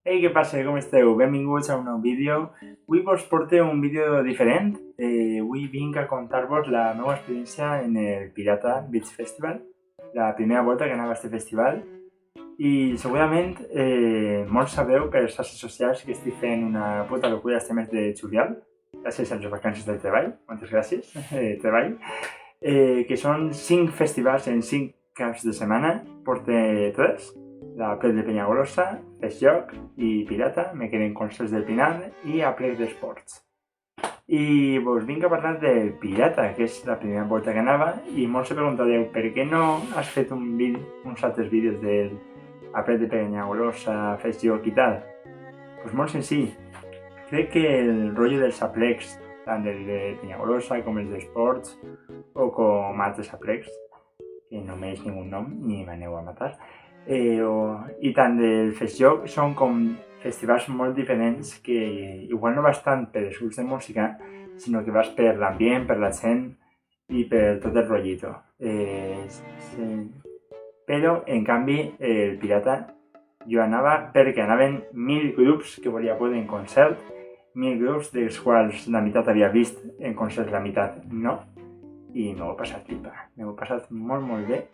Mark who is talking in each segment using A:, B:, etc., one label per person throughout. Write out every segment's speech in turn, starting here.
A: Ei, què passa? Com esteu? Benvinguts a un nou vídeo. Avui vos porto un vídeo diferent. Avui vinc a contar-vos la meva experiència en el Pirata Beach Festival, la primera volta que anava a aquest festival. I segurament molts sabeu per les xarxes socials que estic fent una puta locura este mes de juliol, gràcies a les vacances del treball, moltes gràcies, treball, que són 5 festivals en 5 caps de setmana, porte 3, la Plec de Penyagolosa, Fes Joc i Pirata, me queden concerts del Pinar i a Plec d'Esports. I vos vinc a parlar del Pirata, que és la primera volta que anava, i molts se preguntareu per què no has fet uns altres vídeos del Plec de Penyagolosa, Fes Joc i tal. Pues molt senzill. Crec que el rotllo dels aplecs, tant el de Penyagolosa com els d'Esports, o com altres aplecs, que no mereix ningú nom ni m'aneu a matar, i tant del Fes Joc són com festivals molt diferents que igual no vas tant per els grups de música, sinó que vas per l'ambient, per la gent i per tot el rotllito. Però, en canvi, el Pirata jo anava perquè anaven 1.000 grups que volia veure en concert, 1.000 grups dels quals la meitat havia vist en concert, la meitat no, i m'ho he passat pipa, m'ho he passat molt bé.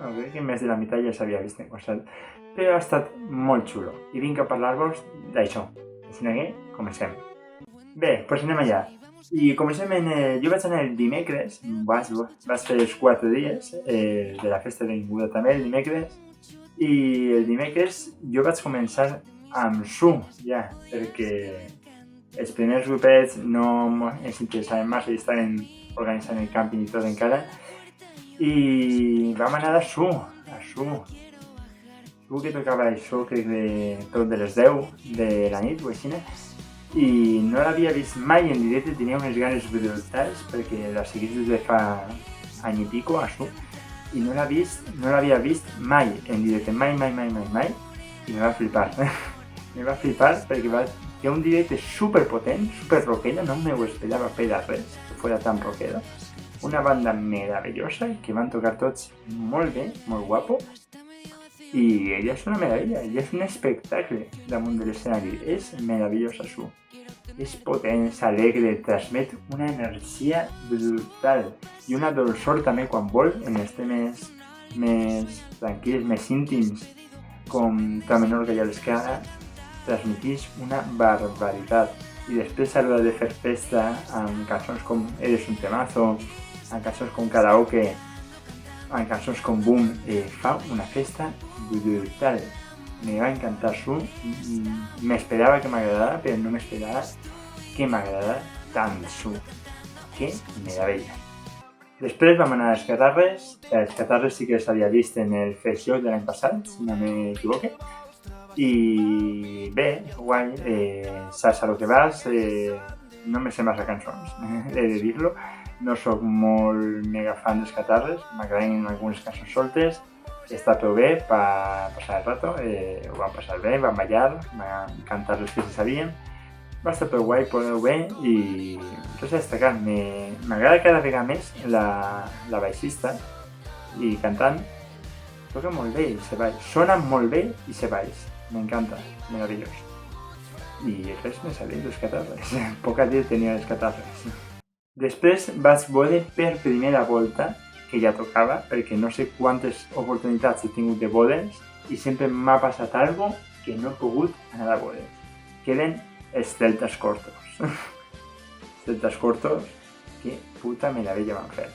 A: Crec que més de la meitat ja s'havia vist en concert, però ha estat molt xulo i vinc a parlar-vos d'això. Així que comencem. Bé, doncs anem allà. I comencem jo vaig anar el dimecres, vaig fer els 4 dies de la festa benvinguda també el dimecres, i el dimecres jo vaig començar amb Su, ja, perquè els primers grupets no ens interessaven massa i estaven organitzant el càmping i tot encara, i vam anar a Su, que tocava això, crec de tot de les 10 de la nit o així, i no l'havia vist mai en directe, tenia unes ganes brutals perquè la seguís des de fa any i pico a Su, i no l'havia vist mai en directe, mai, i me va flipar. Me va flipar perquè té un directe superpotent, super rockero, no m'ho esperava per a res, que fos tan rockero. Una banda meravellosa que van tocar tots molt bé, molt guapo, i ella és una meravella, ella és un espectacle damunt de l'escenari, és meravellosa Su. És potent, és alegre, transmet una energia brutal i una dolçor també quan vol en els temes més tranquils, més íntims, com Ta Menorca i l'Escala, transmeteix una barbaritat. I després a l'hora de fer festa amb cançons com Eres un temazo, amb cançons com Karaoke, amb cançons com Boom, fa una festa brutal. Me va encantar Su, m'esperava que m'agradara, però no m'esperava que m'agradara tant Su. Que meravella. Després vam anar als Catarres sí que els havia vist en el Fes Joc de l'any passat, si no m'equivoque, i bé, guai, saps a lo que vas, no me sé massa cançons, he de dir-lo, no sóc molt mega fan dels Catarres, m'agraden algunes cançons soltes, està tot bé per passar el rato, ho vam passar bé, vam ballar, vam cantar les que se sabien, va estar tot guai, podeu bé, i res a destacar, m'agrada cada vegada més la baixista i cantant, toca molt bé i se baix, sona molt bé i se baix, m'encanta, meravellós. I res més a dir dels Catarres, poc a dir tenia els Catarres. Després vaig veure per primera volta, que ja tocava, perquè no sé quantes oportunitats he tingut de veure'ls i sempre m'ha passat alguna cosa que no he pogut anar a veure. Que eren els Celtas Cortos. Celtas Cortos, que puta meravella van fer.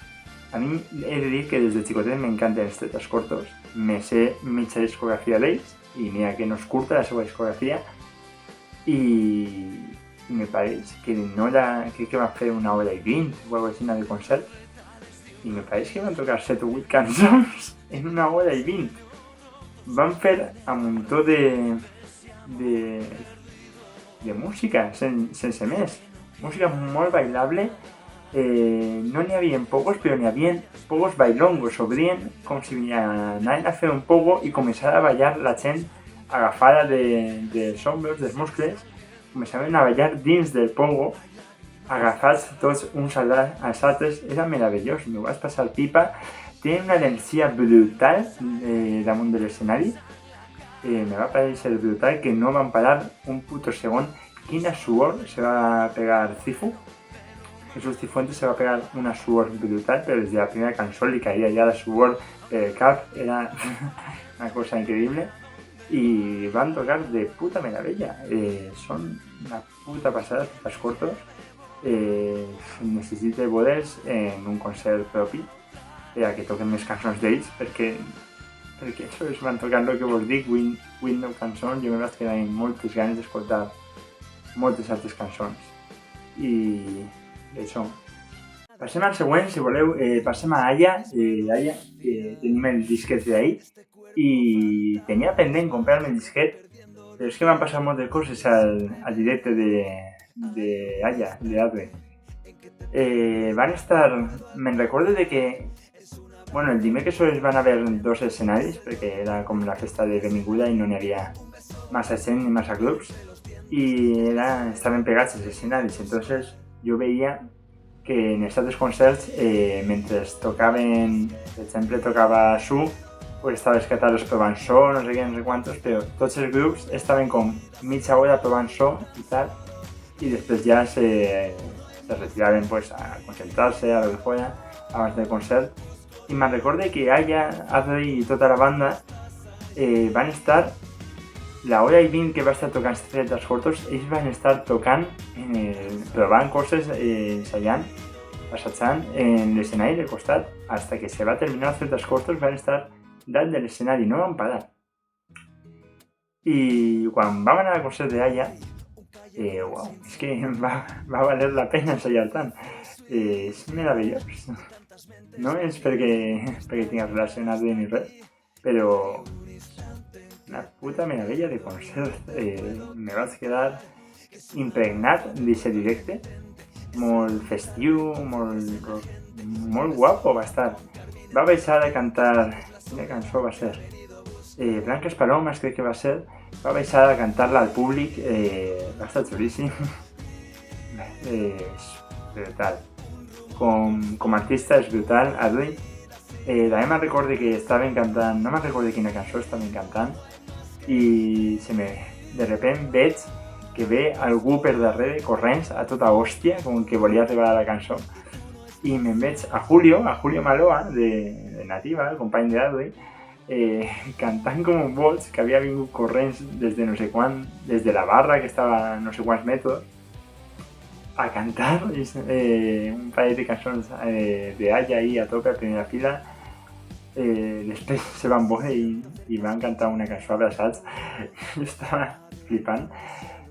A: A mi he de dir que des de xicotet m'encanten els Celtas Cortos, me sé mitja discografia d'ells, i mira que no és curta la seva discografia, i me pareix que crec que van fer 1h20 o alguna cosa de concert, i me pareix que van tocar 7 o 8 cançons en 1h20. Van fer un muntó de música, sense més. Música molt bailable, no n'hi havia pogos, però n'hi havia pogos bailongos, s'obrien com si anaven a fer un pogo i començava a ballar la gent agafada dels ombros, dels muscles, començaven a ballar dins del pogo, agafats tots uns als altres, era meravellós, m'ho vaig passar pipa, té una energia brutal damunt de l'escenari, me va parecer brutal que no van parar un puto segon. Quina suor se va pegar Cifu. Jesús Cifuentes se va pegar una suor brutal, pero desde la primera canción le caía ya la suor del cap, era una cosa increíble. Y van a tocar de puta meravella. Son una puta passada, els cortos. Necessite veure'ls en un concert propi per a que toquen més cançons d'ells, perquè això es van tocant el que vos dic, 9 cançons, jo me vaig quedar amb moltes ganes d'escoltar moltes altres cançons. I això. Passem al següent, si voleu, passem a Aya, que tenim el disquet d'ahir, i tenia pendent comprar-me el disquet, però és que m'han passat moltes coses al directe de Aya, de Adwe. Van estar... Me'n recordo de que... Bueno, el dimecres es van haver 2 escenaris, perquè era com la festa de benvinguda i no n'hi havia massa gent ni massa grups, i estaven pegats els escenaris, entonces jo veia que en els altres concerts, mentre tocaven, per exemple, tocava Su, pues estava els Cataros provant so, no sé què, no sé quantos, però tots els grups estaven com mitja hora provant so i tal, i després ja se retiraven pues, a concentrar-se, a lo que fuera, abans del concert. I me'n recorde que Aya, Adwe i tota la banda van estar, la hora i 20 que va estar tocant els cortos, ells van estar tocant, provant coses, ensayant, assajant en l'escenari del costat, hasta que se va terminar els cortos van estar dalt de l'escenari, no van parar. I quan vam anar al concert d'Aya, wow, és que va valer la pena ensayar tant. És meravellós. No és perquè tingués relacionat ni res, però una puta meravella de concert. Me vaig quedar impregnat d'aquest directe, molt festiu, molt guapo va estar. Va baixar a cantar, quina cançó va ser? Blanques Palomes crec que va ser, va baixar a cantar-la al públic, va estar xulíssim. És brutal. Com a artista és brutal, Adwe. També me'n recordo que estaven cantant, no me'n recordo quina cançó estaven cantant, i de repente veig que ve algú per darrere corrents a tota hòstia, com que volia arribar a la cançó, i me'n veig a Julio Maloa, de Nativa, el company d'Adwe, cantant com un boig, que havia vingut corrents des de no sé quan, des de la barra, que estava a no sé quants metres, a cantar un parell de cançons d'Aya ahí a tope a primera fila. Després se van veure i van cantar una cançó abraçats. Jo estava flipant.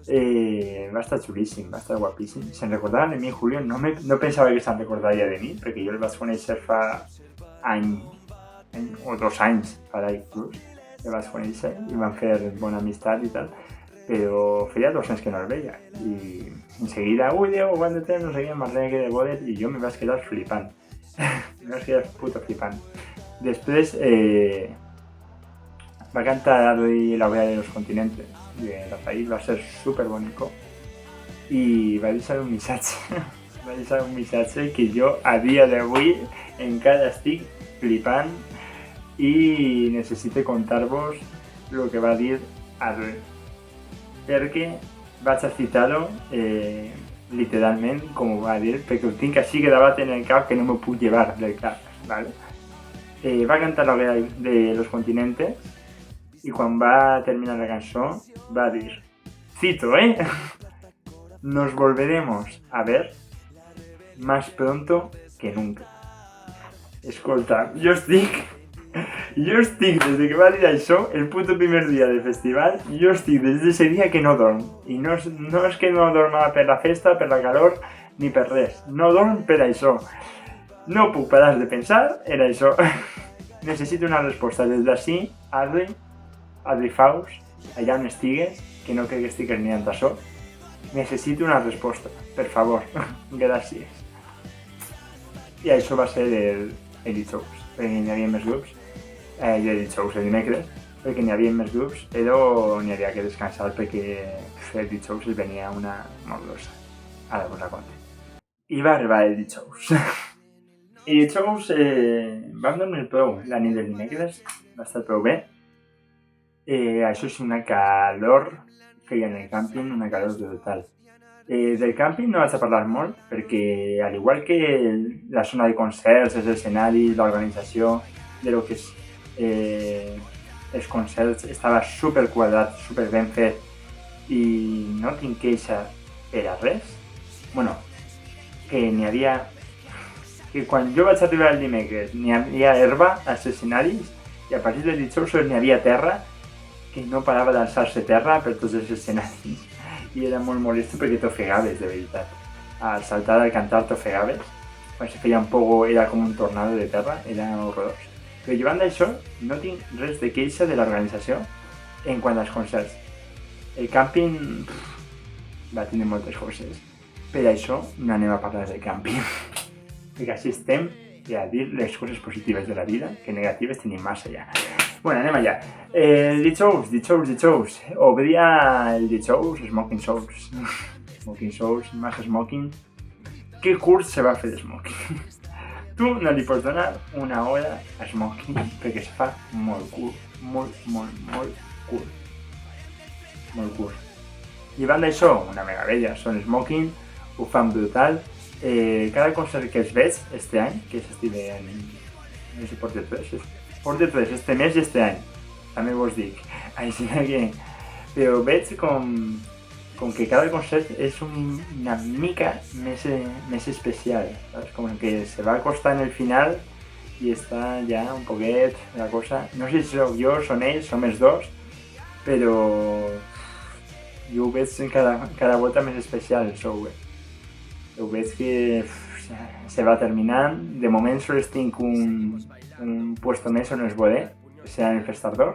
A: Va estar xulíssim, va estar guapíssim. Se'n recordava de mi, Julio, no pensava que se'n recordaria de mi, perquè jo el vaig conèixer fa any o 2 anys, farà inclús, el vaig conèixer i vam fer bona amistat i tal, però feia 2 anys que no el veia i enseguida, ui Diego, quant de temps, no sé què, m'arrega que de bodes, i jo me vaig quedar flipant. Me vaig quedar puto flipant. Després va cantar Adwe La Vea de los Continentes de Rafael, va ser super bonico i va deixar un missatge va deixar un missatge que jo a dia d'avui encara estic flipant i necessito contar-vos el que va dir Adwe, perquè vaig a citar-ho literalment com ho va dir, perquè ho tinc així gravat en el cap que no m'ho puc llevar del cap, ¿vale? Va cantar La Vea de los Continentes y cuando va a terminar la canción va a decir, cito, nos volveremos a ver más pronto que nunca. Escolta, jo estic des que va dir això, el puto primer dia del festival, jo estic des d'ese dia que no dorm. I no és que no dorma per la festa, per la calor, ni per res. No dorm per això. No puc parar de pensar en això. Necessito una resposta des d'ací, Adwe Faus, allà on estigues, que no crec que estigues mirant això. Necessito una resposta, per favor. Gràcies. I això va ser el dijous, perquè n'hi havia més grups. El dijous, el dimecres, perquè n'hi havia més grups, però n'hi havia que descansar perquè el dijous es venia una molt grossa. Ara vos la conto. I va arribar el dijous. I dijous vam dormir prou la nit del dimecres, va estar prou bé. Això és una calor feia en el càmping, una calor brutal. Del càmping no vaig a parlar molt perquè, al igual que la zona de concerts, els escenaris, l'organització de lo que és els concerts, estava super quadrat, super ben fet i no tinc queixa per a res. Bueno, que n'hi havia... que quan jo vaig arribar el dimecres n'hi havia herba als escenaris i a partir del dijous n'hi havia terra que no parava d'alçar-se terra per tots els escenaris i era molt molest perquè t'ofegaves, de veritat. Al saltar, al cantar, t'ofegaves. Quan se feia un poco era com un tornado de terra, era horrorós. Però llevant d'això, no tinc res de queixa de l'organització en quant als concerts. El càmping va tenir moltes coses. Per això no anem a parlar del càmping. Perquè així estem a dir les coses positives de la vida, que negatives tenim massa ja. Bueno, anem allà. Dijous. Obria el dijous, Smoking Souls. Smoking Souls, más Smoking. Que curt se va fer de Smoking. Tu no li pots donar una hora a Smoking perquè se fa molt curt. Molt curt. Molt curt. Llevant d'això, una meravella, són Smoking, ho fan brutal. Cada concert que els veig este any, que s'estive en... no sé si porta 3 este mes i este any, també vos dic. Així que... però veig com que cada concert és una mica més especial, saps? Com que se va acostant el final i està ja un poquet la cosa... No sé si sóc jo, són ells, som els dos, però jo ho veig cada volta més especial el show. Ho veig que se va terminant. De moment sols tinc un puesto més on els veuré, que serà en el Festardor.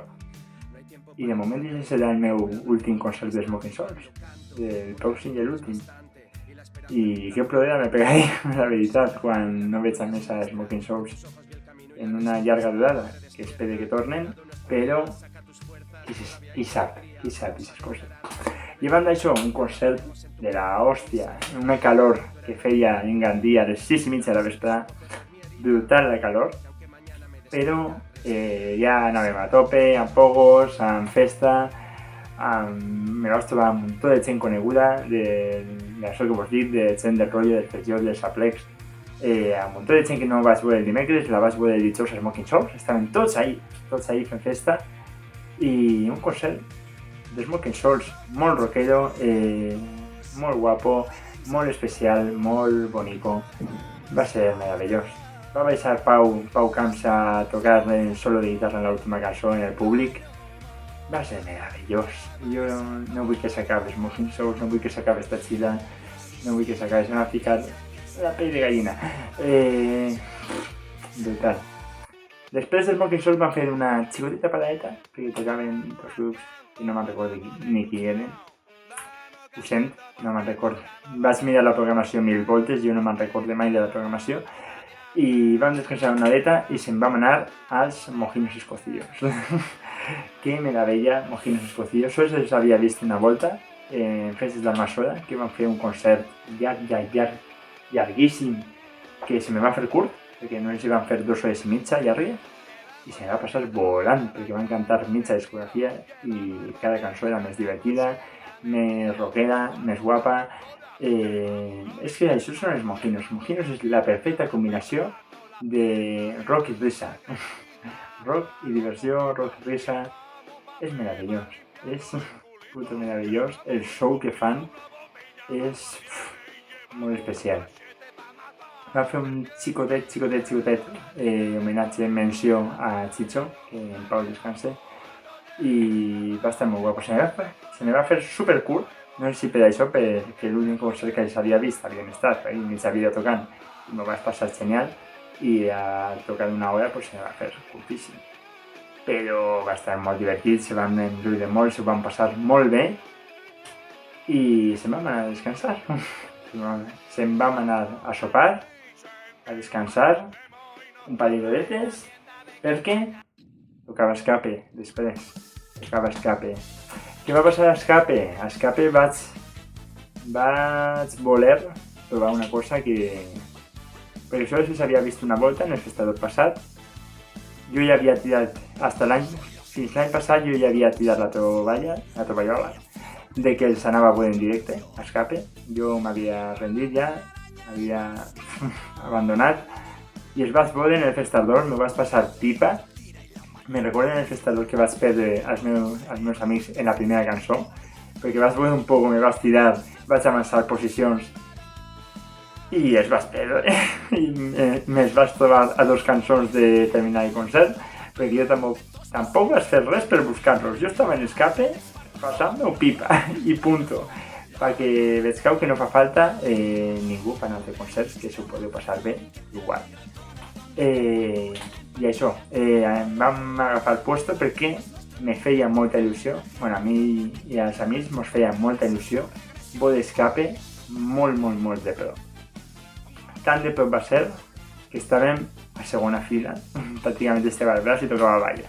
A: I de moment aquest serà el meu últim concert de Smoking Souls, el pròxim i l'últim. I que plorera me pegaré, la veritat, quan no veig a més a Smoking Souls en una llarga durada, que espero que tornen, però qui sap aquestes coses. Llevant d'això, un concert de la hòstia, una calor que feia en Gandia a les 6:30 de la vesprada, brutal la calor, però ja anàvem a tope, amb pogos, amb festa, me vaig trobar amb un munt de gent coneguda, d'això que vos dic, de gent del rotllo, del Fergiol, del Saplex, amb un munt de gent que no vaig veure el dimecres, la vaig veure el dijous a Smoking Souls, estaven tots ahí fent festa, i un concert de Smoking Souls, molt rockero, molt guapo, molt especial, molt bonico. Va ser meravellós. Va baixar Pau Camps a tocar el solo de guitarra en l'última cançó en el públic. Va ser meravellós. Jo no vull que s'acabi Smoking Souls, no vull que s'acabi esta xila, no vull que s'acabi, se m'ha ficat la pell de gallina. Brutal. Després de Smoking Souls van fer una xicoteta paradeta, perquè tocaven dos grups i no me'n recordo ni qui eren. Ho sent, no me'n recordo. Vaig mirar la programació 1000 voltes, jo no me'n recordo mai de la programació. I vam descansar una horeta i se'n vam anar als Mojinos Escocillos. Que meravella, Mojinos Escocillos. Sols els havia vist una volta en Festes d'Almassora, que van fer un concert llarguíssim, que se me va fer curt, perquè no els van fer 2 hores i mitja llargues. I se va passar volant, perquè van cantar mitja discografia i cada cançó era més divertida, més rockera, més guapa. És que això són els Mojinos. Mojinos és la perfecta combinació de rock i risa. Rock i diversió, rock i risa. És meravellós. És puto meravellós. El show que fan és molt especial. Va fer un xicotet homenatge, menció a Chicho, que en Pau descanse, i va estar molt guapo. Se me va fer supercurt, no sé si per això, perquè l'únic concert que s'havia vist havien estat, i mitja vídeo tocant, i m'ho vaig passar genial, i a tocar una hora pues, se me va fer curtíssim. Però va estar molt divertit, se van enriure molt, se van passar molt bé, i se'n vam anar a descansar. Se'n vam anar a sopar, a descansar, un parell d'horetes, perquè tocava escape després. Tocava escape. Què va passar a escape? A escape vaig voler provar una cosa que... perquè això s'havia vist una volta en el festival passat. Jo ja havia tirat fins fins l'any passat jo ja havia tirat la tovallola, de que els anava a veure en directe, a Escape. Jo m'havia rendit ja, m'havia abandonat, i els vaig veure en el Festador, m'ho vaig passar pipa. Me'n recordo en el Festador que vaig perdre als meus amics en la primera cançó, perquè vaig veure un poc, me vaig tirar, vaig avançar posicions i els vaig perdre. I me'ls vaig trobar a 2 cançons de terminar el concert, perquè jo tampoc vaig fer res per buscar-los. Jo estava en Escape passant-me pipa i punto, perquè veig que no fa falta ningú per anar a fer concerts, que s'ho podeu passar bé igual. I això, vam agafar el puesto perquè me feia molta il·lusió, bueno, a mi i als amics mos feia molta il·lusió veure Escape molt de prop. Tan de prop va ser que estàvem a segona fila, pràcticament estava al braç i tocava balla.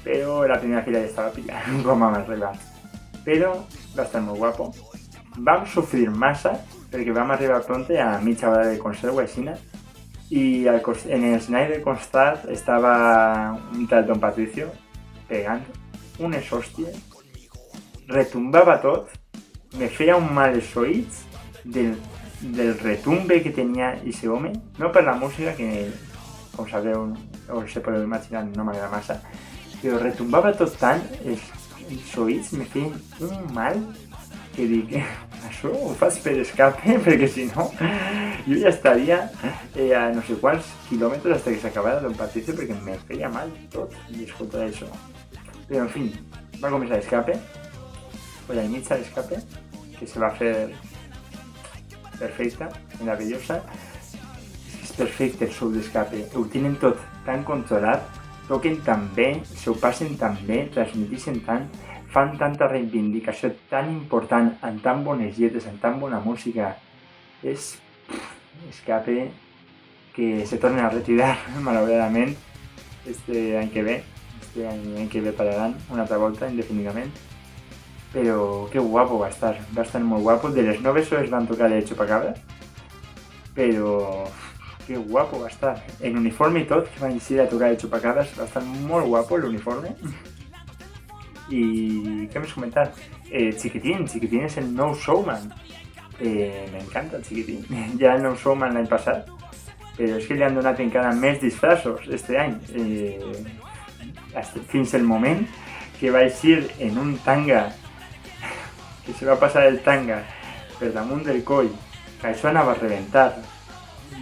A: Però la primera fila ja estava pillant, com vam arribar. Però va estar molt guapo. Vam sofrir massa perquè vam arribar pronte a mitja hora del concert o així, i en el escenari del costat estava un tal Don Patricio pegant unes hòsties, retumbava tot, me feia un mal els oïts del retumbe que tenia ese home, no per la música, que com sabeu o se podeu imaginar no m'agrada massa, però retumbava tot tant, els oïts me feien un mal que dic, això ho fas per Escape, perquè si no jo ja estaria a no sé quants quilòmetres hasta que s'acabara Don Patricio, perquè me feia mal tot i escoltar això. Però en fi, va començar Escape, o la mitja d'Escape, que se va fer perfecta, meravellosa. És perfecte el show d'Escape, ho tenen tot tan controlat, toquen tan bé, s'ho passen tan bé, transmetixen tant, fan tanta reivindicació tan important, amb tan bones lletres, amb tan bona música. És Escape que se tornen a retirar, malauradament, este any que ve pararan una altra volta, indefinidament. Però que guapo va estar molt guapo. De les 9 sols van tocar el Chupacabra, però que guapo va estar. En uniforme i tot, que van decidir a tocar el Chupacabras, va estar molt guapo l'uniforme. I què més comentar? Chiquitín és el nou showman. M'encanta el Chiquitín. Ja el nou showman l'any passat, però és que li han donat encara més disfrazos este any. Fins al moment que va eixir en un tanga, que se va passar el tanga per damunt del coll, que això anava a reventar.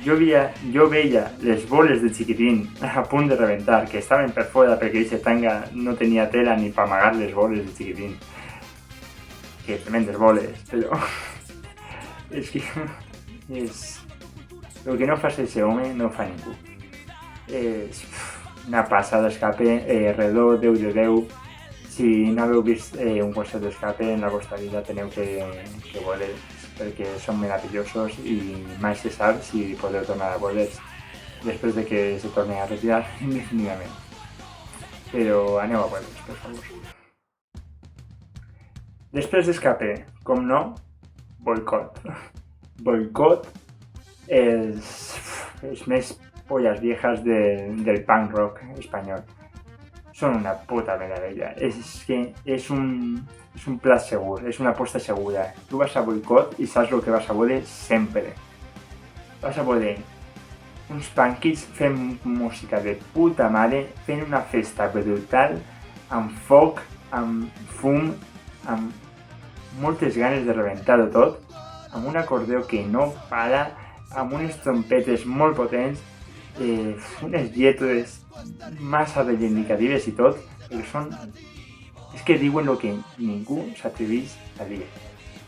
A: Jo veia les boles de Chiquitín a punt de reventar, que estaven per fora perquè aquest tanga no tenia tela ni per amagar les boles de Chiquitín. Que tremendes boles, però és que el que no fa ese home no fa ningú. És una passada d'Escape, redó 10 de 10. Si no haveu vist un concert d'Escape en la vostra vida, teniu que veure, perquè són meravellosos i mai se sap si podeu tornar a veure'ls després de que se torni a retirar indefinidament. Però aneu a veure'ls, per favor. Després d'Escape, com no, Boicot. Boicot, els més pollas viejas del punk rock espanyol. Són una puta meravella. És que és un plat segur, és una aposta segura. Tu vas a Boicot i saps el que vas a veure sempre. Vas a veure uns punkis fent música de puta mare, fent una festa brutal, amb foc, amb fum, amb moltes ganes de rebentar-ho tot, amb un acordeó que no para, amb unes trompetes molt potents, unes lletres massa reivindicatives i tot, és que diuen el que ningú s'atreveix a dir.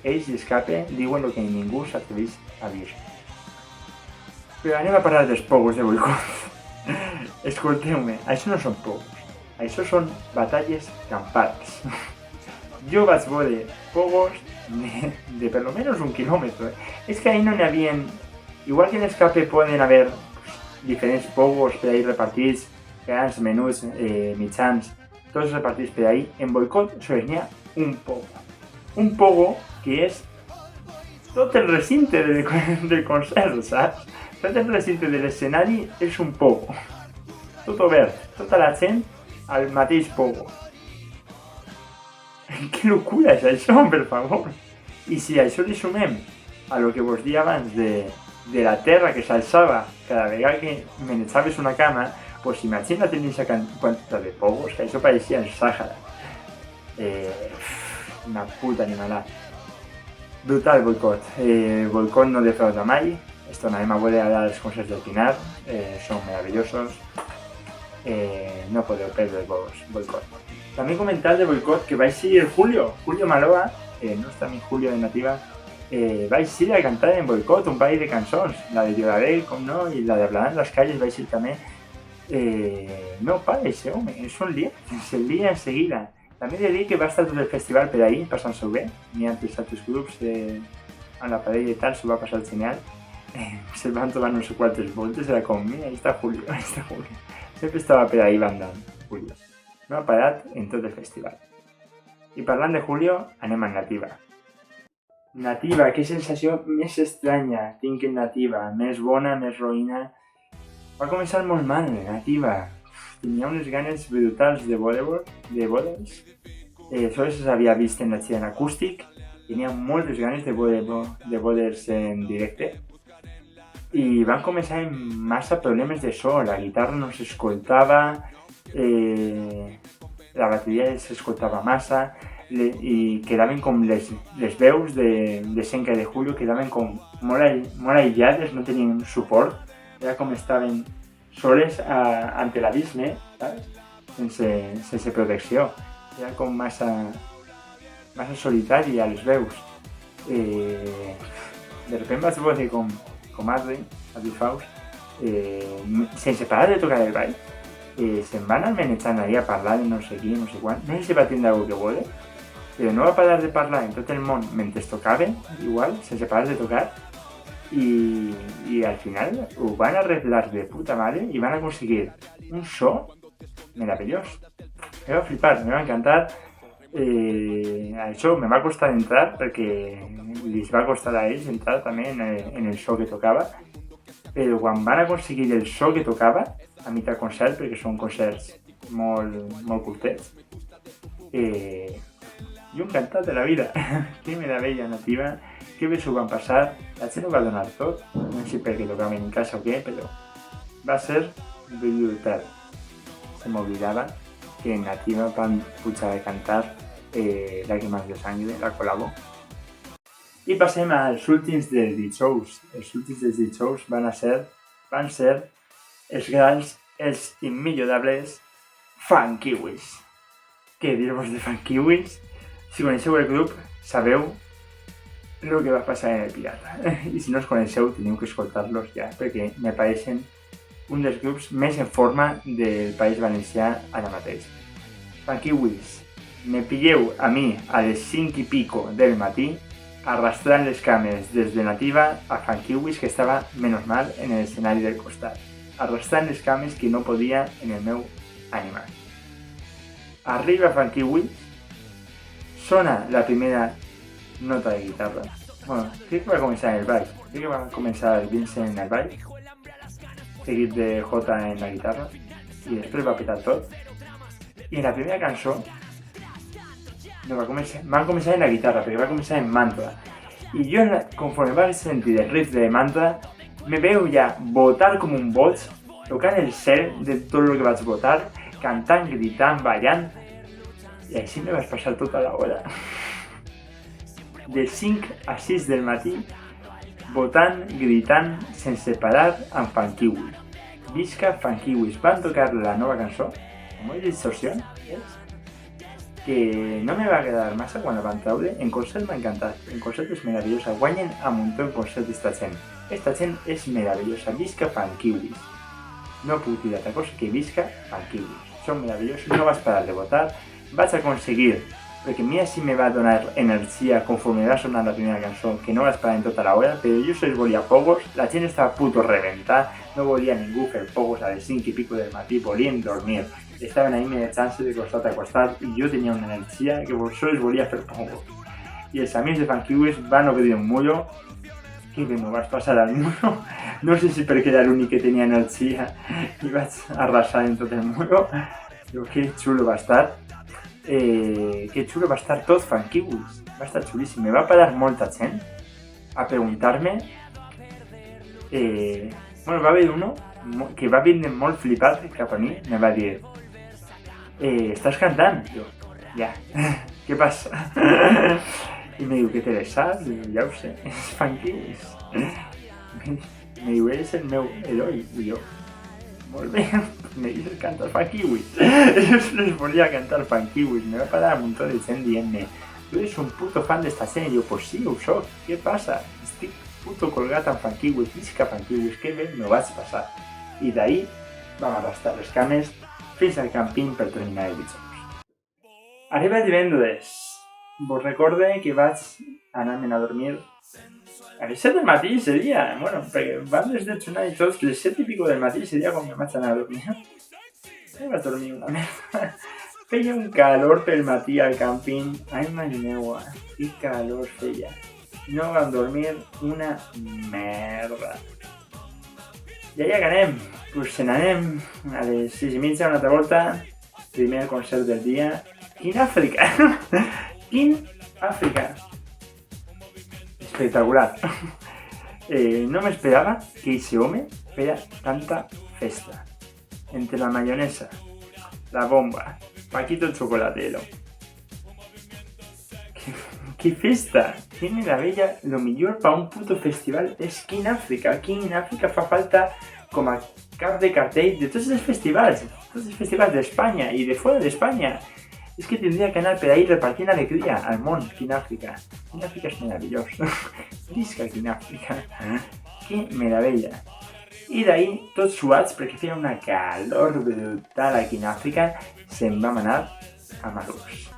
A: Ells, d'Escape, diuen el que ningú s'atreveix a dir. Però anem a parlar dels pogos de Boicot. Escolteu-me, això no són pogos, això són batalles campals. Jo vaig veure pogos de per lo menos 1 quilòmetre. És que ahí no n'hi havia... Igual que en Escape poden haver diferents pogos per ahí repartits, grans, menuts, mitjans, tots repartits per ahí, en Boicot sols n'hi ha un pogo. Un pogo que és tot el recinte del concert, saps? Tot el recinte de l'escenari és un pogo. Tot obert, tota la gent al mateix pogo. Que locura és això, per favor! I si això li sumem a lo que vos dia abans de la terra que s'alçava cada vegada que manejaves una cama, pues imagina't aquesta quantitat de pogos, que això pareixia el Sàhara. Una puta animalada. Brutal boicot. Boicot no defrauda mai. Tornarem a veure ara els concerts del Pinar. Són meravellosos. No podeu perdre-vos boicot. També comentar de boicot que va eixir el Julio Maloa, nostre amic Julio de Nativa, va eixir a cantar en boicot un parell de cançons, la de Lloraré, com no, i la de Aplanant les calles va eixir també. No para ese home, és un lia, se lia enseguida. També he de dir que va estar tot el festival per ahí, passant-s'ho bé, n'hi ha altres grups amb la parella i tal, s'ho va passar genial. Se van trobar no sé quantes voltes, era com, mira, ahí está Julio. Sempre estava per ahí bandant, Julio. No ha parat en tot el festival. I parlant de Julio, anem a Nativa. Nativa, que sensació més estranya tinc en Nativa, més bona, més roïna. Va començar molt mal, Nativa. Tenia unes ganes brutals de veure'ls. Sols s'havia vist en la gira en acústic. Tenia moltes ganes de veure'ls en directe. I van començar amb massa problemes de so. La guitarra no s'escoltava, la bateria s'escoltava massa i quedaven com les veus de Senca i de Julio quedaven com molt aïllades, no tenien suport, era com estaven soles ante l'abisme, saps? Sense protecció, era com massa solitari a les veus. De repente vaig veure com Adri Faust, sense parar de tocar el ball, se'n va anar manejant allà a parlar de no sé qui, no sé quan, no sé si va tindre alguna que veure, però no va parar de parlar en tot el món mentre tocaven, igual, sense parar de tocar, i al final ho van arreglar de puta mare i van aconseguir un so meravellós. Me va flipar, me va encantar. Això me va costar entrar perquè les va costar a ells entrar també en el so que tocava, però quan van aconseguir el so que tocava a mitjà concert, perquè són concerts molt curtets, jo encantat de la vida. Que meravella, Nativa, que bé s'ho van passar. La gent ho va donar tot, no sé per què tocaven en casa o què, però va ser brutal. Se m'oblidava que en Nativa van pujar a cantar Lágrimas de Sangre, la col·labo. I passem als últims dels dijous. Els últims dels dijous van ser els grans, els immillorables Funkiwis. Què dir-vos de Funkiwis? Si coneixeu el grup, sabeu el que va passar en el Pirata. I si no els coneixeu, teniu que escoltar-los ja, perquè me pareixen un dels grups més en forma del País Valencià ara mateix. Funkiwis, me pilleu a mi a les 5 i pico del matí arrastrant les cames des de Nativa a Funkiwis, que estava, menys mal, en l'escenari del costat. Arrastrant les cames que no podia en el meu ànima. Arriba Funkiwis, sona la primera nota de guitarra. Bueno, crec que va començar en el ball. Crec que va començar el Vincent en el ball, seguit de J en la guitarra, i després va petar tot. I en la primera cançó van començar en la guitarra, perquè va començar en Mantra. I jo, conforme va sentir el riff de Mantra, me veu ja botar com un boig, tocant el cel de tot el que vaig botar, cantant, gritant, ballant, i així me vaig passar tota l'hora. De 5 a 6 del matí, votant, gritant, sense parar, amb Funkiwis. Visca Funkiwis. Van tocar la nova cançó, Amor i Distorsió, que no me va agradar massa quan la van traure. En concert m'ha encantat, en concert és meravellosa, guanyen a muntó en concert d'esta gent. Esta gent és meravellosa, visca Funkiwis. No puc dir altra cosa que visca Funkiwis. Són meravellosos, no vaig parar de votar, vaig aconseguir, perquè mira si me va donar energia conforme va sonar la primera cançó, que no vaig parar en tota l'hora, però jo sols volia pogos, la gent estava a puto reventar, no volia ningú fer pogos a les 5 i pico del matí, volien dormir, estaven ahí manejant-se de costat a costat i jo tenia una energia que sols volia fer pogos. I els amics de Funkiwis van obrir un mullo, que me vaig passar al mullo, no sé si perquè era l'únic que tenia energia i vaig arrasar en tot el mullo, Diu, que xulo va estar. Que xulo va estar tot fan kiwis. Va estar xulíssim. Me va parar molta gent a preguntar-me... bueno, va haver uno que va vindre molt flipat cap a mi. Me va dir... ¿estás cantant? Jo, ja. ¿Qué pasa? Y me diu, ¿qué te les saps? Diu, ja ho sé, és fan kiwis. Me diu, eres el meu heroi. I jo, molt bé, me dices cantar fan kiwis. Les volia cantar fan kiwis. Me va parar un montón de gent dient-me, tú eres un puto fan d'esta escena. I jo, pues sí, ho soc. Què passa? Estic puto colgat en fan kiwis. Visca fan kiwis, que bé m'ho vaig passar. I d'ahir vam arrastrar les cames fins al càmping per terminar el dijous. Arriba divendres. Vos recorde que vaig anar-me'n a dormir a les 7 del matí ese dia. Bueno, perquè van des de sonar i tots, les 7 i pico del matí ese dia quan me vaig anar a dormir. Me vaig dormir una merda. Feia un calor pel matí al càmping. Ai, imagineu, que calor feia. No vam dormir una merda. I allà que anem, pues se n'anem a les 6:30 una altra volta. Primer concert del dia. Quin Àfrica! Quin Àfrica! Espectacular. No m'esperava que ese home feia tanta festa. Entre la mayonesa, la bomba, Paquito el chocolatero. ¡Qué festa! ¡Qué meravella! Lo millor pa un puto festival és Quin Àfrica. Quin Àfrica fa falta com a cap de cartell de tots els festivals d'Espanya i de fora d'Espanya. És que tindria que anar per ahí repartint alegria al món, Quin Àfrica. Quin Àfrica és meravellós. Visca Quin Àfrica. Que meravella. I d'ahir, tots suats, perquè feia una calor brutal a Quin Àfrica, se'n vam anar a Malux.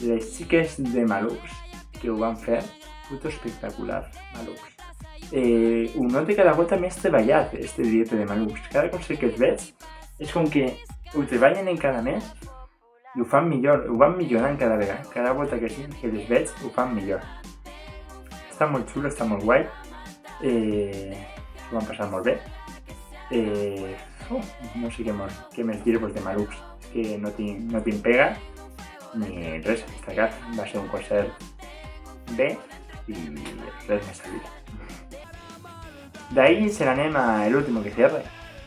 A: Les xiques de Malux, que ho van fer, puto espectacular, Malux. Ho noto cada volta més treballat, este directe de Malux. Cada concert que els veig, és com que ho treballen encara més i ho fan millor, ho van millorant cada vegada. Cada volta que les veig, ho fan millor. Està molt xulo, està molt guai. S'ho van passar molt bé. No sé què més dir-vos de Malux. És que no tinc pega ni res a destacar. Va ser un concert bé i res més a dir. D'ahí se n'anem a El Último que Cierre.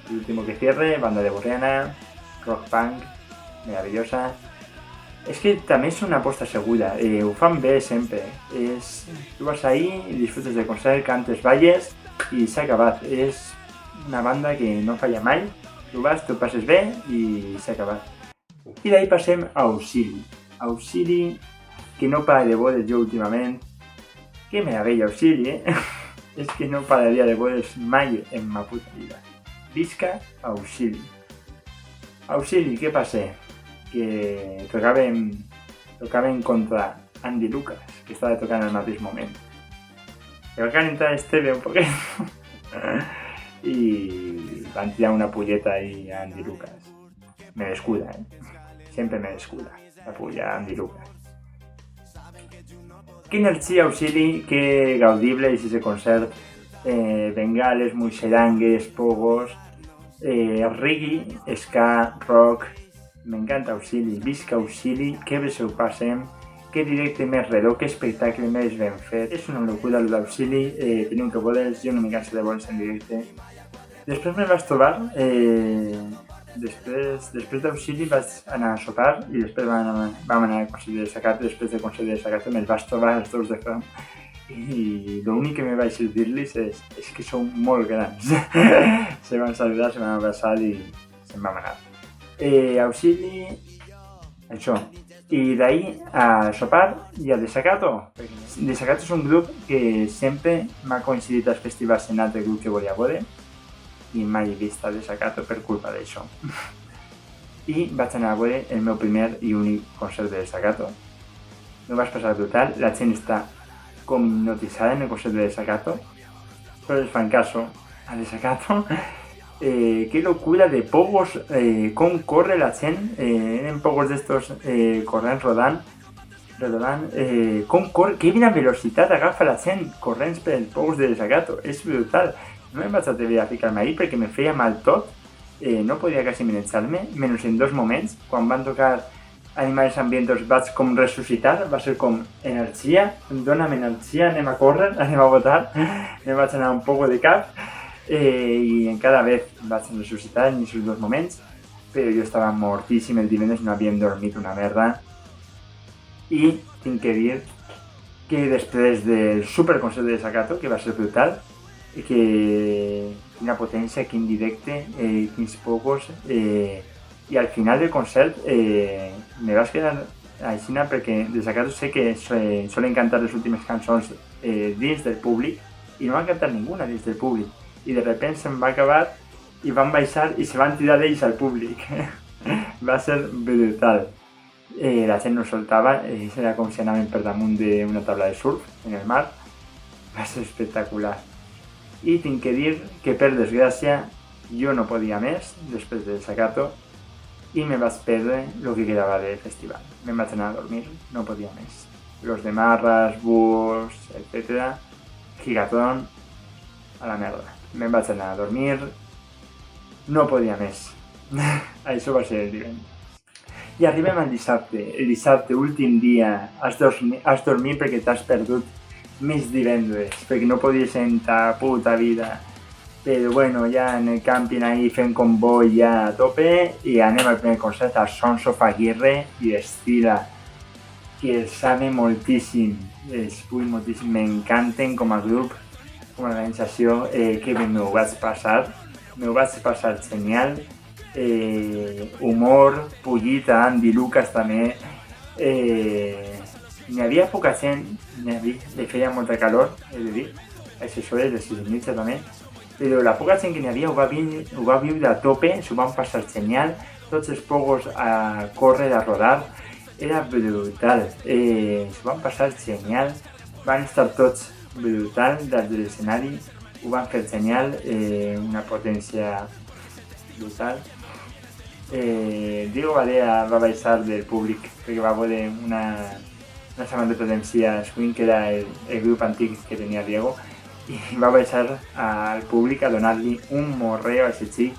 A: El Último que Cierre, banda de Borriana, rock punk, meravellosa. És que també és una aposta segura, ho fan bé sempre. Tu vas ahí, disfrutes del concert, cantes, balles i s'ha acabat. És una banda que no falla mai. Tu vas, tu passes bé i s'ha acabat. I d'ahí passem a Auxili. Auxili, que no para de bodes jo últimament. Que meravella Auxili, És que no pararia de bodes mai en ma puta vida. Visca Auxili. Auxili, què passa? Que tocaven contra Andy Lucas, que estava tocant al mateix moment. El van entrar Esteve un poquet i van tirar una pulleta ahí a Andy Lucas. Me descuida, Sempre me descuida la pulla a Andy Lucas. Que energia Auxili, que gaudible és ese concert. Bengales, muixerangues, pogos, reggae, ska, rock. M'encanta Auxili, visca Auxili, que bé se ho passem, que directe més redó, que espectacle més ben fet. És una locura l'Auxili, teniu que veure'ls, jo no m'hi canso de veure'ls en directe. Després me'n vaig trobar, després d'Auxili vaig anar a sopar i després vam anar al concert de Desacato. Després del concert de Desacato me'ls vaig trobar els dos de front i l'únic que me vaig dir-los és que són molt grans. Se van saludar, se van abraçar i se'n vam anar. Auxili, això. I d'ahir a sopar i a Desacato. Desacato és un grup que sempre m'ha coincidit als festivals en altre grup que volia veure i mai he vist a Desacato per culpa d'això. I vaig anar a veure el meu primer i únic concert de Desacato. No vaig passar brutal, la gent està com hipnotitzada en el concert de Desacato. Solo les fan caso a Desacato. Qué locura de pogos, com corre la gent, eren pogos d'estos corrents rodant, com corre, que quina velocitat agafa la gent corrents per els pogos de Desacato, és brutal. No em vaig atrevir a ficar-me ahí perquè me feia mal tot no podia quasi menjar-me, menys en 2 moments. Quan van tocar Animales Hambrientos vaig com ressuscitar, va ser com energia, dona'm energia, anem a córrer, anem a votar, me vaig anar un poc de cap i cada vez vaig ressuscitar en aquests 2 moments, però jo estava mortíssim el divendres, no havíem dormit una merda i tinc que dir que després del superconcert de Desacato, que va ser brutal, que quina potència, quin directe, quins pocos, i al final del concert me vaig quedar així perquè Desacato sé que solen cantar les últimes cançons dins del públic i no van cantar ninguna dins del públic i de repente se'n va acabar i van baixar i se van tirar d'ells al públic. Va ser brutal. La gent no soltava, era com si anàvem per damunt d'una taula de surf en el mar. Va ser espectacular. I tinc que dir que per desgràcia jo no podia més després del Desacato i me vaig perdre el que quedava del festival. Me'n vaig anar a dormir, no podia més. Los de Marras, Búhos, etc. Gigatón, a la merda. Me'n vaig anar a dormir, no podia més. Això va ser el divendres. I arribem al dissabte. El dissabte, últim dia, has dormit perquè t'has perdut més divendres, perquè no podies en ta puta vida. Però bueno, ja en el càmping ahí fent comboi ja a tope i anem al primer concert a Sons of Aguirre i Estila, que els ame moltíssim, els vull moltíssim, m'encanten com a grup, com a organització, que m'ho vaig passar genial. Humor, Pullita, Andy Lucas també. N'hi havia poca gent, feia molta calor, he de dir, a aquestes hores de 6:30 també, però la poca gent que n'hi havia ho va viure a tope, s'ho van passar genial, tots els pogos a córrer, a rodar, era brutal, s'ho van passar genial, van estar tots brutal des de l'escenari, ho van fer genial, una potència brutal. Diego Balea va baixar del públic perquè va veure una samarreta d'MCA Swing, que era el grup antic que tenia Diego, i va baixar al públic a donar-li un morreo a aquest xic.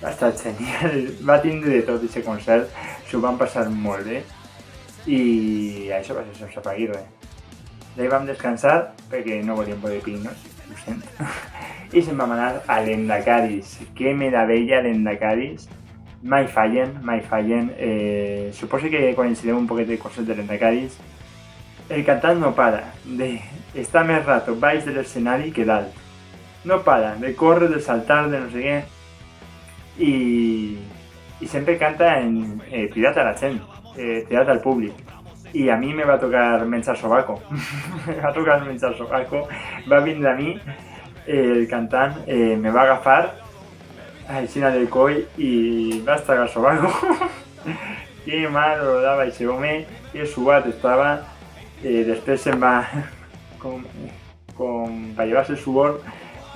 A: Va estar genial, va tindre de tot aquest concert, s'ho van passar molt bé i això va ser Sons of Aguirre. D'ahir vam descansar perquè no volíem poder pinos, ho sento, i se'n vam anar a l'Endacaris. Que meravella l'Endacaris! Mai fallen. Suposo que coincidim un poquet de coses de l'Endacaris. El cantant no para d'estar més rato baix de l'escenari que dalt. No para de córrer, de saltar, de no sé què. I sempre canta tirat a la gent, tirat al públic. I a mi me va tocar menjar sobaco. Va vindre a mi, el cantant me va agafar així del coll i va estragar sobaco. Que mal olorava aquest home, que suat estava. Després se'n va, com per llevar-se el suor,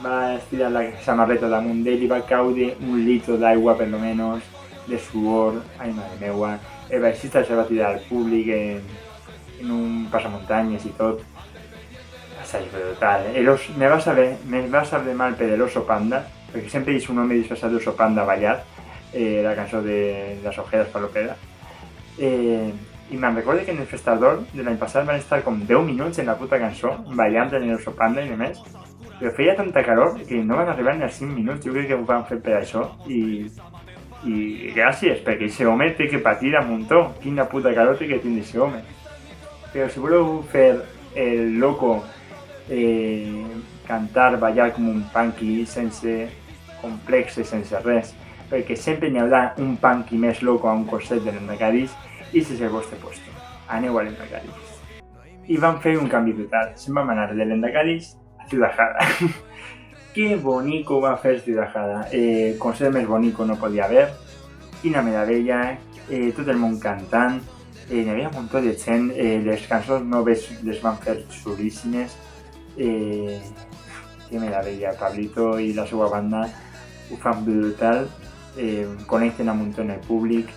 A: va estirar la samarreta damunt d'ell i va caure 1 litro d'aigua per lo menos, de suor. Ai, mare meua. El baixista se va tirar al públic en un passamuntanyes i tot. Va ser brutal. Me va saber mal per l'Oso Panda, perquè sempre hi és un home disfressat d'Oso Panda ballat, la cançó de Las Ojeras Palopera. I me'n recordo que en el Festador de l'any passat van estar com 10 minuts en la puta cançó, ballant en l'Oso Panda i només, però feia tanta calor que no van arribar ni als 5 minuts, jo crec que ho van fer per això, i gràcies, perquè aquest home té que patir a muntó, quina puta calor té que tindre aquest home. Però si voleu fer el loco, cantar, ballar com un punky sense complexes, sense res, perquè sempre n'hi haurà un punky més loco a un concert de l'Endacaris i si és el vostre puesto, aneu a l'Endacaris. I vam fer un canvi brutal, se'n vam anar de l'Endacaris a Ciudad. Que bonico va fer Ciudad. Concert més bonico no podia haver, quina meravella, tot el món cantant, n'hi havia un muntó de gent, les cançons noves les van fer xulíssimes, que meravella, Pablito i la seva banda ho fan brutal, connecten a muntó en el públic,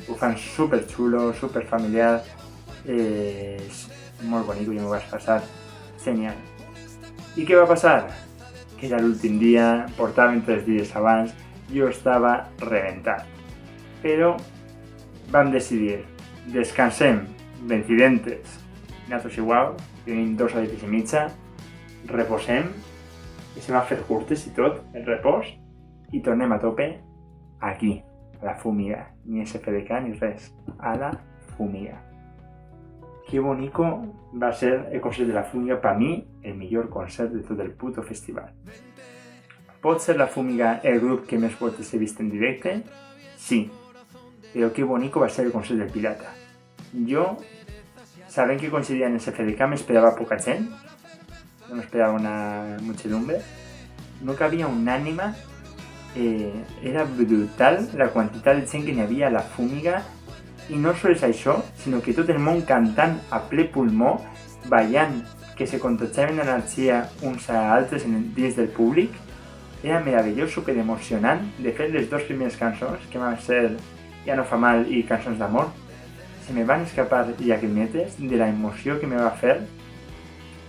A: ho fan super xulo, super familiar, molt bonic, jo m'ho vaig passar genial. I què va passar? Que era l'últim dia, portaven 3 dies abans, jo estava reventat. Però vam decidir, descansem, vencidentes, nosaltres igual, tenim 2 hores i mitja, reposem, i se va fer curtes i tot, el repòs, i tornem a tope aquí, a la Fumiga, ni SFDK ni res, a la Fumiga. Qué bonito va ser el concert de la Fumiga, per mi, el millor concert de tot el puto festival. Pot ser la Fumiga el grup que més voltes he vist en directe? Sí, però qué bonito va ser el concert del Pirata. Jo, sabent que coincidia en el SFDK, m'esperava poca gent, no m'esperava una muchedumbre, no cabia un ànima, era brutal la quantitat de gent que n'hi havia a la Fumiga, i no sols això, sinó que tot el món cantant a ple pulmó, ballant, que se contagiaven energia uns a altres dins del públic. Era meravellós, superemocionant. De fet, les 2 primeres cançons, que van ser Ja no fa mal i Cançons d'amor, se me van escapar llacrimetes de la emoció que me va fer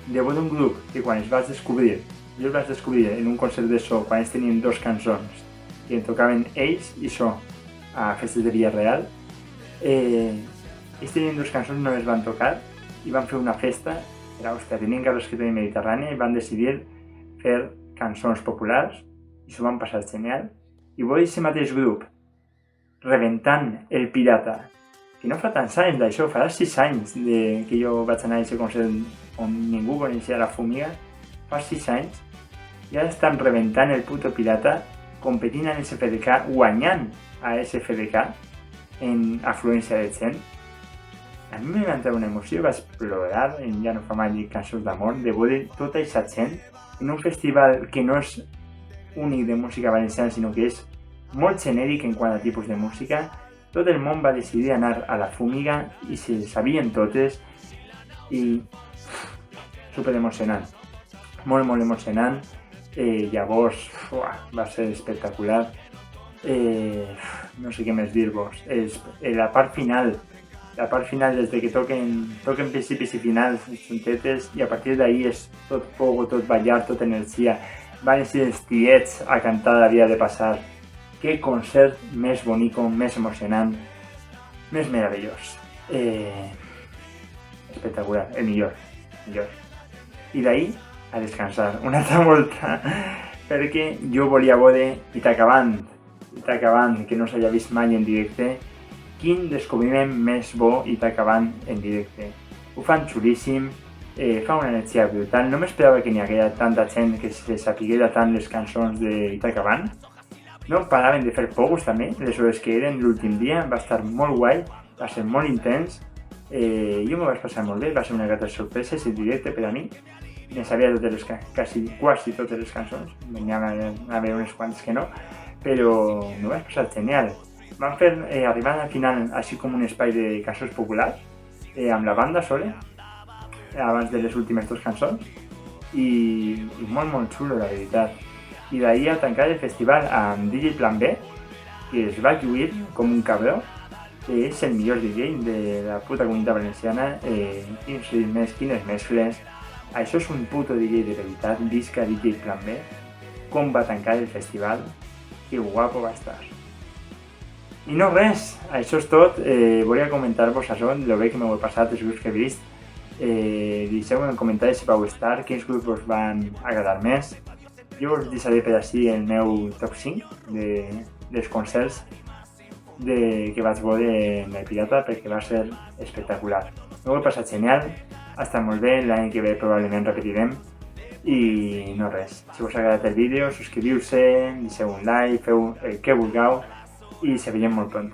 A: de veure un grup que quan els vaig descobrir, jo els vaig descobrir en un concert de so quan ells tenien 2 cançons que tocaven ells i so a festes de Villarreal. Ells tenien 2 cançons, no les van tocar i van fer una festa, era, hòstia, tenien carrers de Mediterrània i van decidir fer cançons populars i s'ho van passar genial. I veure aquest mateix grup reventant el Pirata, que no fa tants anys d'això, farà 6 anys que jo vaig anar a aquest concert on ningú coneixia la Fumiga, fa 6 anys, i ara estan reventant el puto Pirata, competint en SFDK, guanyant a SFDK en afluència de gent. A mi me va entrar una emoció, vaig plorar en Ja no fa mal i Cançons d'amor, de veure tota aquesta gent en un festival que no és únic de música valenciana, sinó que és molt genèric en quant a tipus de música. Tot el món va decidir anar a la Fumiga i se sabien totes i superemocionant, molt molt emocionant. Llavors va ser espectacular. No sé què més dir-vos. La part final des de que toquen principis i finals, són tetes, i a partir d'ahir és tot pogo, tot ballar, tota energia. Van ser els tiets a cantar La vida de passar. Que concert més bonico, més emocionant, més meravellós. Espectacular, el millor. I d'ahir a descansar una altra volta, perquè jo volia veure Itacabant, que no s'hagi vist mai en directe. Quin descobriment més bo Itacabant en directe. Ho fan xulíssim, fa una energia brutal. No m'esperava que n'hi hagués tanta gent que se sapiguera tant les cançons d'Itacabant. No paraven de fer pogos també, les hores que eren l'últim dia, va estar molt guai, va ser molt intens, jo m'ho vaig passar molt bé, va ser una grata sorpresa, és directe per a mi, me sabia quasi totes les cançons, n'hi havia unes quantes que no, però m'ho vaig passar genial. Van fer, arribant al final, així com un espai de cançons populars, amb la banda sola, abans de les últimes 2 cançons, i molt xulo, la veritat. I d'ahir a tancar el festival amb DJ Plan B, que es va lluir com un cabró, que és el millor DJ de la puta comunitat valenciana, quins ritmes, quines mescles. Això és un puto DJ de veritat, visca DJ Plan B, com va tancar el festival, que guapo va estar. I no res, això és tot, volia comentar-vos això, el bé que m'ho he passat, els grups que he vist. Deixeu en comentaris si vau estar, quins grups us van agradar més. Jo us deixaré per així el meu top 5 dels concerts que vaig veure en el Pirata, perquè va ser espectacular. M'ho he passat genial, ha estat molt bé, l'any que ve probablement repetirem. I no res, si us ha agradat el vídeo, subscriviu-se, deixeu un like, feu el que vulgueu i se veiem molt pront.